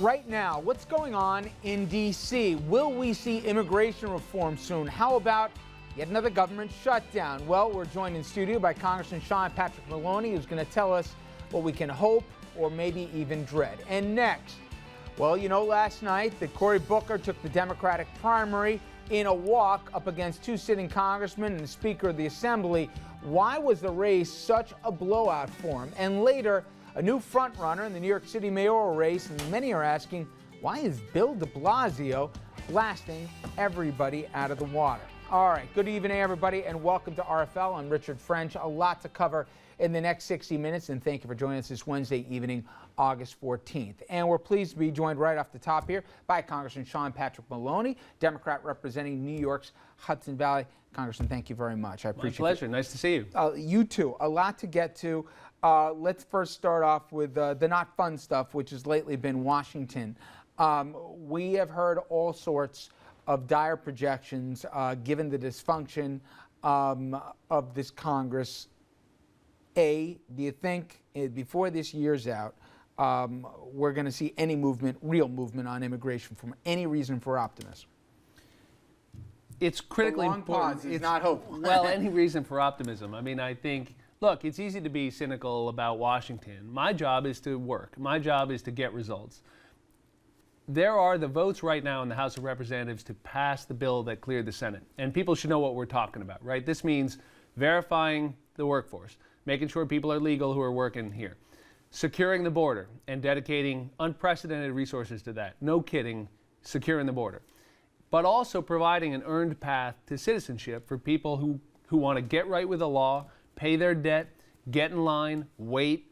right now, what's going on in D.C.? Will we see immigration reform soon? How about yet another government shutdown? Well, we're joined in studio by Congressman Sean Patrick Maloney, who's going to tell us what we can hope or maybe even dread. And next, well, you know, last night that Cory Booker took the Democratic primary in a walk up against two sitting congressmen and the Speaker of the Assembly. Why was the race such a blowout for him? And later, a new frontrunner in the New York City mayoral race, and many are asking, why is Bill de Blasio blasting everybody out of the water? All right, good evening, everybody, and welcome to RFL. I'm Richard French. A lot to cover in the next 60 minutes, and thank you for joining us this Wednesday evening, August 14th. And we're pleased to be joined right off the top here by Congressman Sean Patrick Maloney, Democrat representing New York's Hudson Valley. Congressman, thank you very much. I appreciate it. My pleasure. Nice to see you. You too. A lot to get to. Let's first start off with the not fun stuff, which has lately been Washington. We have heard all sorts of dire projections given the dysfunction of this Congress. Do you think before this year's out, we're going to see any movement, real movement on immigration from any reason for optimism? It's critically important. It's not hopeful. Well, any reason for optimism. I mean, I think, look, it's easy to be cynical about Washington. My job is to work. My job is to get results. There are the votes right now in the House of Representatives to pass the bill that cleared the Senate. And people should know what we're talking about, right? This means verifying the workforce, making sure people are legal who are working here, securing the border and dedicating unprecedented resources to that. No kidding, securing the border. But also providing an earned path to citizenship for people who want to get right with the law, pay their debt, get in line, wait,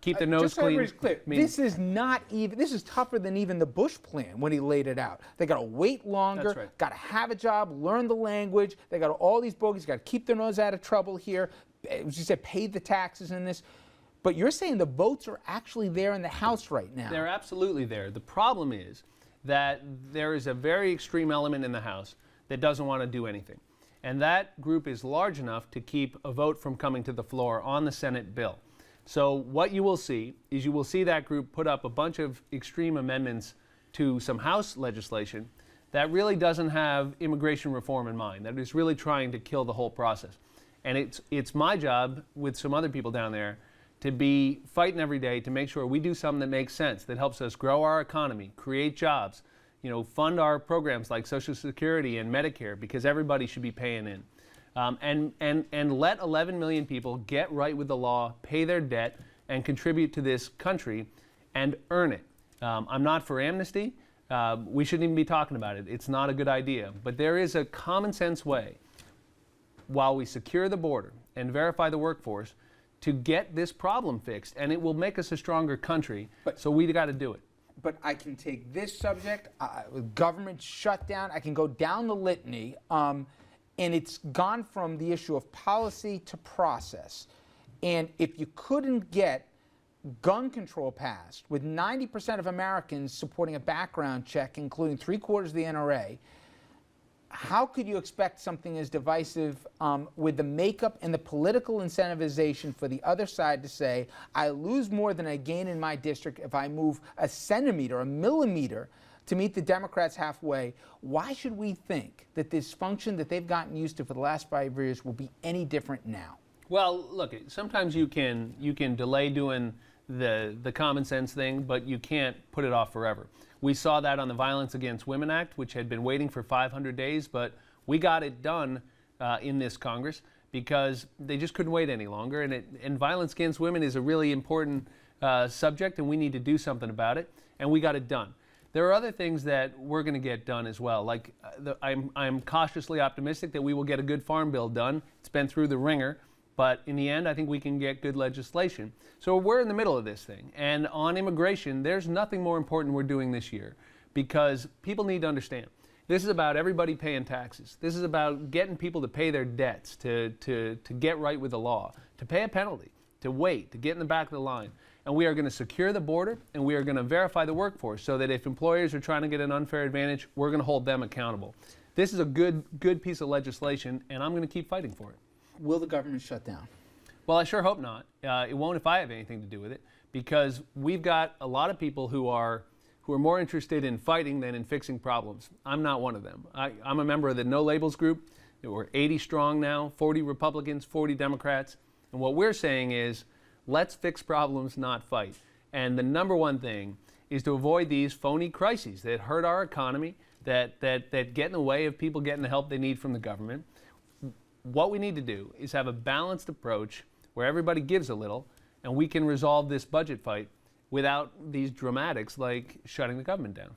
keep their nose clean. Just so everybody's clear, this is not even. This is tougher than even the Bush plan when he laid it out. They got to wait longer. That's right. Got to have a job, learn the language. They got all these bogeys. Got to keep their nose out of trouble here. As you said, pay the taxes in this. But you're saying the votes are actually there in the House right now. They're absolutely there. The problem is that there is a very extreme element in the House that doesn't want to do anything. And that group is large enough to keep a vote from coming to the floor on the Senate bill. So what you will see is you will see that group put up a bunch of extreme amendments to some House legislation that really doesn't have immigration reform in mind, that is really trying to kill the whole process. And it's my job with some other people down there to be fighting every day to make sure we do something that makes sense, that helps us grow our economy, create jobs, you know, fund our programs like Social Security and Medicare, because everybody should be paying in. And let 11 million people get right with the law, pay their debt, and contribute to this country and earn it. I'm not for amnesty. We shouldn't even be talking about it. It's not a good idea. But there is a common sense way, while we secure the border and verify the workforce, to get this problem fixed, and it will make us a stronger country. So we got to do it. But I can take this subject, government shutdown. I can go down the litany, and it's gone from the issue of policy to process. And if you couldn't get gun control passed, with 90% of Americans supporting a background check, including 3/4 of the NRA, how could you expect something as divisive with the makeup and the political incentivization for the other side to say, I lose more than I gain in my district if I move a centimeter, a millimeter, to meet the Democrats halfway? Why should we think that this function that they've gotten used to for the last 5 years will be any different now? Well, look, sometimes you can delay doing the common sense thing, but you can't put it off forever. We saw that on the Violence Against Women Act, which had been waiting for 500 days, but we got it done in this Congress because they just couldn't wait any longer. And violence against women is a really important subject, and we need to do something about it, and we got it done. There are other things that we're going to get done as well. Like I'm cautiously optimistic that we will get a good farm bill done. It's been through the ringer. But in the end, I think we can get good legislation. So we're in the middle of this thing. And on immigration, there's nothing more important we're doing this year, because people need to understand. This is about everybody paying taxes. This is about getting people to pay their debts, to get right with the law, to pay a penalty, to wait, to get in the back of the line. And we are going to secure the border, and we are going to verify the workforce so that if employers are trying to get an unfair advantage, we're going to hold them accountable. This is a good piece of legislation, and I'm going to keep fighting for it. Will the government shut down? Well, I sure hope not. It won't if I have anything to do with it, because we've got a lot of people who are who are more interested in fighting than in fixing problems. I'm not one of them. I'm a member of the No Labels group. We're 80 strong now, 40 Republicans, 40 Democrats. And what we're saying is, let's fix problems, not fight. And the number one thing is to avoid these phony crises that hurt our economy, that get in the way of people getting the help they need from the government. What we need to do is have a balanced approach where everybody gives a little, and we can resolve this budget fight without these dramatics like shutting the government down.